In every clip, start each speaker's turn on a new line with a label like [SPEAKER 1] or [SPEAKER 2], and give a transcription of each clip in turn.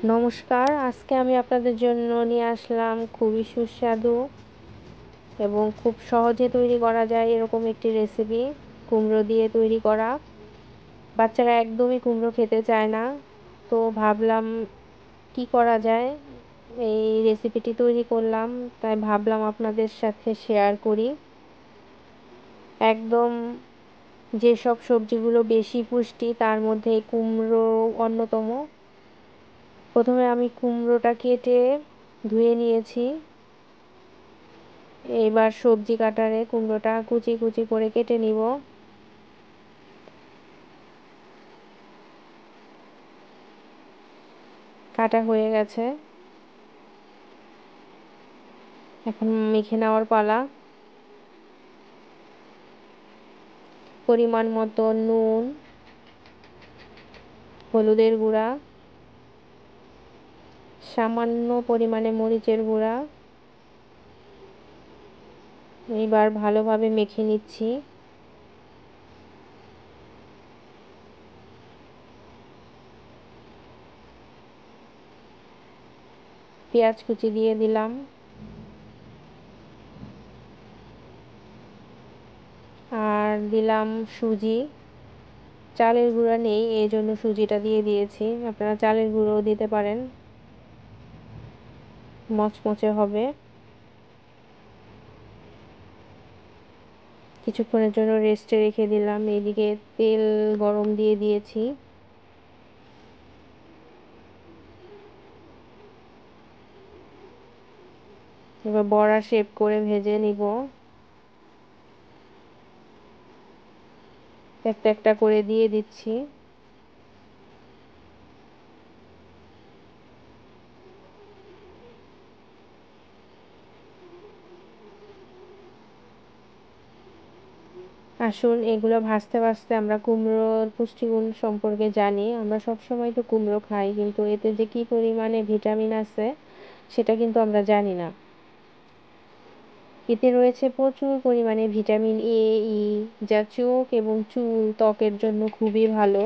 [SPEAKER 1] নমস্কার, আজকে আমি আপনাদের জন্য নিয়ে আসলাম খুবই সুস্বাদু এবং খুব সহজে তৈরি করা যায় এরকম একটি রেসিপি। কুমড়ো দিয়ে তৈরি করা। বাচ্চারা একদমই কুমড়ো খেতে চায় না, তো ভাবলাম কি করা যায়। এই রেসিপিটি তৈরি করলাম, তাই ভাবলাম আপনাদের সাথে শেয়ার করি। একদম যেসব সবজিগুলো বেশি পুষ্টি তার মধ্যে কুমড়ো অন্যতম। প্রথমে আমি কুমড়োটা কেটে ধুয়ে নিয়েছি। এবার সবজি কাটারে কুমড়োটা কুচি কুচি করে কেটে নিব। কাটা হয়ে গেছে, এখন মেখে নেওয়ার পালা। পরিমাণ মতো নুন, হলুদের গুঁড়া, সামান্য পরিমাণে মরিচের গুঁড়া। এবার ভালোভাবে মেখে নিচ্ছি। পেঁয়াজ কুচি দিয়ে দিলাম, আর দিলাম সুজি। চালের গুঁড়া নেই, এই জন্য সুজিটা দিয়ে দিয়েছি। আপনারা চালের গুঁড়োও দিতে পারেন, মচমচে হবে। কিছুক্ষণের জন্য রেস্টে রেখে দিলাম। এইদিকে তেল গরম দিয়ে দিয়েছি। এবার বড়া শেপ করে ভেজে নিব। একটা একটা করে দিয়ে দিচ্ছি। আসুন, এগুলো ভাজতে ভাজতে আমরা কুমড়োর পুষ্টিগুণ সম্পর্কে জানি। আমরা সবসময় তো কুমড়ো খাই, কিন্তু এতে যে কি পরিমাণে ভিটামিন আছে সেটা কিন্তু আমরা জানি না। এতে রয়েছে প্রচুর পরিমাণে ভিটামিন এ, ই, যা চোখ এবং চুল, ত্বকের জন্য খুবই ভালো।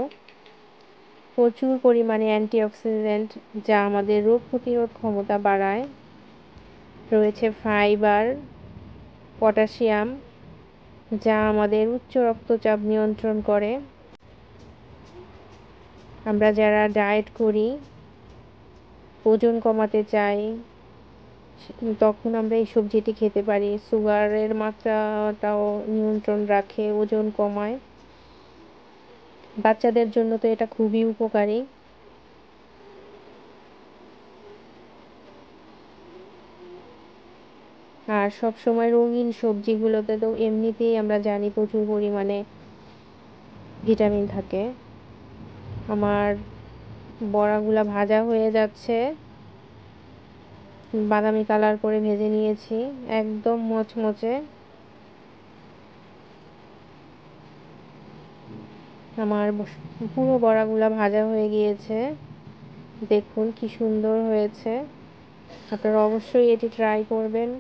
[SPEAKER 1] প্রচুর পরিমাণে অ্যান্টিঅক্সিডেন্ট, যা আমাদের রোগ প্রতিরোধ ক্ষমতা বাড়ায়। রয়েছে ফাইবার, পটাশিয়াম, যা আমাদের উচ্চ রক্তচাপ নিয়ন্ত্রণ করে। আমরা যারা ডায়েট করি, ওজন কমাতে চাই, তখন আমরা এই সবজিটি খেতে পারি। সুগারের মাত্রাটাও নিয়ন্ত্রণ রাখে, ওজন কমায়। বাচ্চাদের জন্য তো এটা খুবই উপকারী। আর সব সময় রঙিন সবজিগুলোতে তো এমনিতেই আমরা জানি প্রচুর পরিমাণে ভিটামিন থাকে। আমার বড়াগুলা ভাজা হয়ে যাচ্ছে, বাদামি কালার করে ভেজে নিয়েছি, একদম মচমচে। আমার পুরো বড়াগুলা ভাজা হয়ে গিয়েছে, দেখুন কি সুন্দর হয়েছে। আপনারা অবশ্যই এটি ট্রাই করবেন,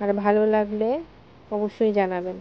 [SPEAKER 1] আর ভালো লাগলে অবশ্যই জানাবেন।